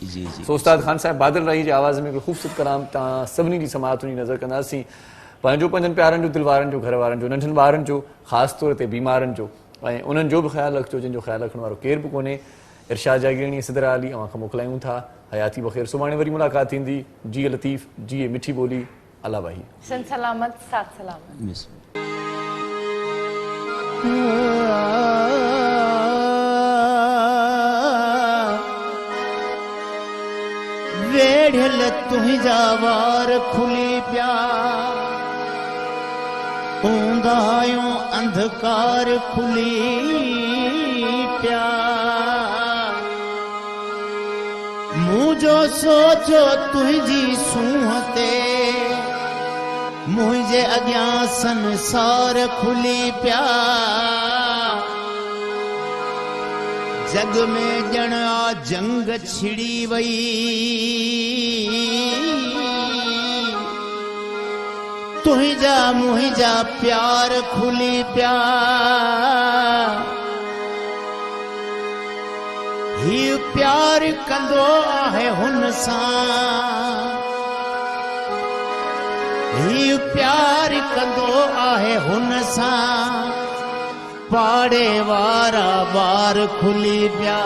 जी जी। सो उस्ताद खान साहब बादल राही जी आवाज़ में ख़ूबसूरत कलाम तव्हां सभिनी जी समाअत हुई नज़र कंदासीं। पंहिंजो पंजनि प्यारनि जो, दिलवारनि जो, घर वारनि जो, नंढनि ॿारनि जो, ख़ासि तौर ते बीमारनि जो ऐं उन्हनि जो बि ख़्यालु रखिजो जिन जो ख़्यालु रखण वारो केर बि कोन्हे। इरशाद जागीरणी सिदरा अली अवां खां मोकिलायूं था। हयाती बख़ैर। सुभाणे वरी मुलाक़ात थींदी। जी लतीफ़, जी मिठी ॿोली, अला भाई। सन सलामत, साथ सलामत। वेढ़ल तुंहिंजा वार खुली पिया, ऊंदायूं अंधकार खुली पिया, मुंहिंजो सोचो तुंहिंजी सूंहं ते, मुंहिंजे अॻियां संसार खुली पिया, जग में ॼण आ जंग छिड़ी वई, तुंहिंजा मुंहिंजा प्यार खुली पिया, ही प्यार कंदो आहे हुन सां, ही प्यार कंदो आहे हुन सां, पाड़े वारा बार खुली पिया।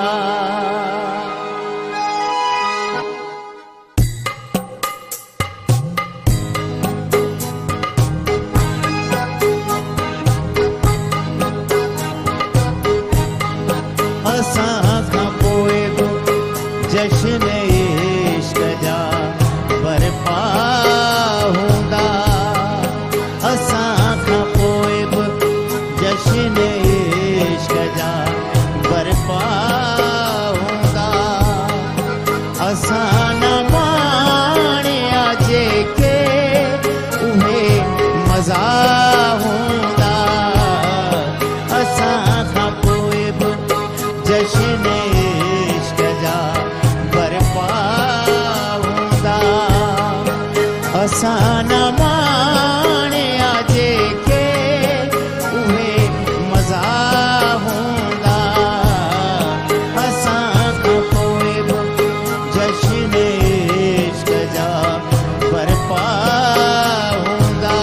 असां खां पोइ बि जश्न इश्क जा बरपा हूंदा, असां खां पोइ बि जश्न इश्क जा बरपा हूंदा, असां न माणिया जेके उहे मज़ा हूंदा, असां खां पोइ बि जश्न इश्क जा बरपा हूंदा, असां न माणिया जेके उहे मज़ा हूंदा, असां खां पोइ बि जश्न इश्क जा बरपा हूंदा।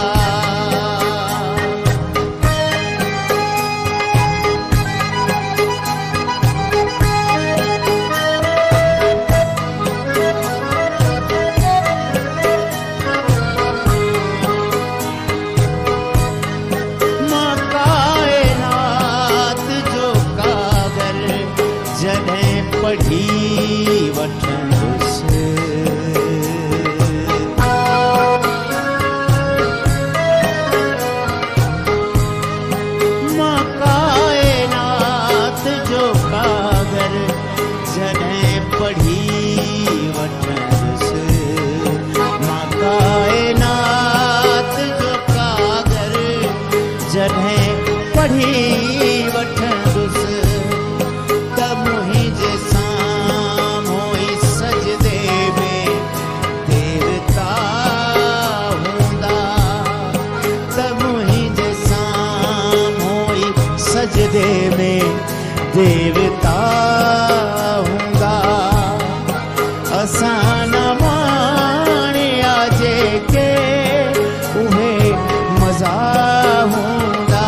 मां कायनात जो कागर जॾहिं पढ़ी वठंदुसि, मां कायनात जो कागर जॾहिं पढ़ी वठंदुसि, मां कायनात जो कागर जॾहिं पढ़ी वठंदुसि, त मुंहिंजे साम्हूं ई सजदे में देवता हूंदा, त मुंहिंजे साम्हूं ई सजदे में देवता हूंदा, असां न माणिया जेके उहे मज़ा हूंदा,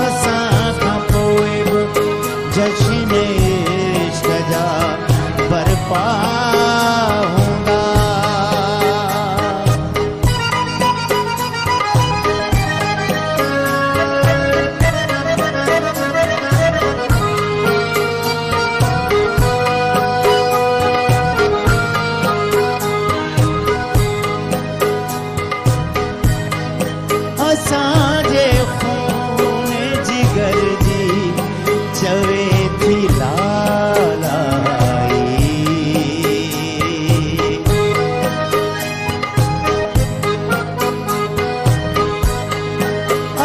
असां खां पोइ बि जश्न इश्क जा बरपा हूंदा। असांजे खून जिगर जी चवे थी लालाई,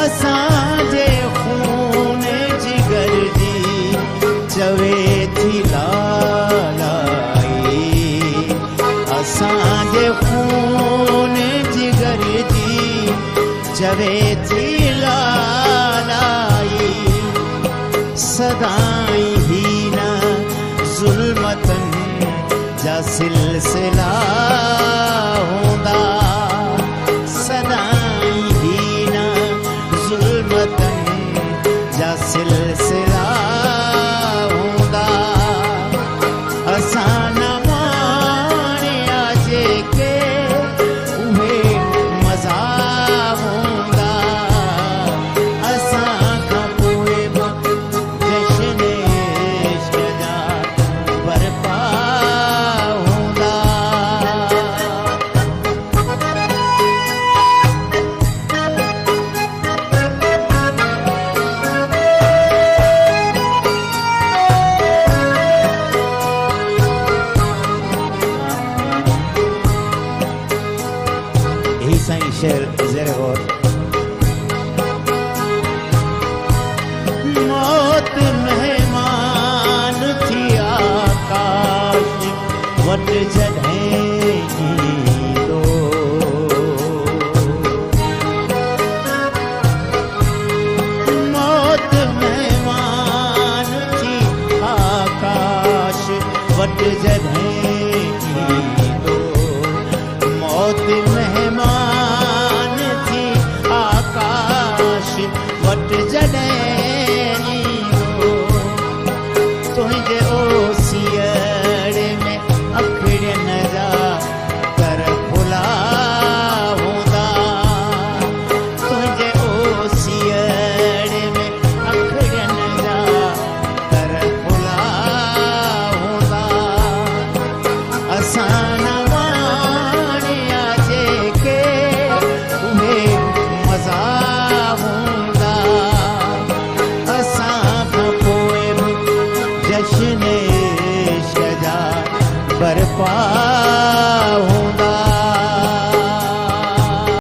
असांजे खून जिगर जी चवे थी लालाई, असांजे खून जिगर जी चवे थी लालाई, सदाई ही न ज़ुल्मतन सिलसिला हूंदा सदाई ही न ज़ुल्मतनि जा सिलसिला हूंदा असां न माणिया जेके उहे मज़ा हूंदा असां खां पोइ बि जश्न इश्क़ जा बरपा हूंदा यही साईं शेर ज़ेर गौर मौत मेहमान थी आकाश वट जॾहिं ईंदो मौत मेहमान थी आकाश वट जॾहिं ईंदो मौत मेहमान थी आकाश वट जॾहिं ईंदो तुंहिंजे ओसियड़ में अखिड़ियुनि जा कर खुला हूंदा तुंहिंजे ओसियड़ में अखिड़ियुनि जा कर खुला हूंदा असां न माणिया जेके उहे मज़ा हूंदा असां खां पोइ बि जश्न इश्क़ जा बरपा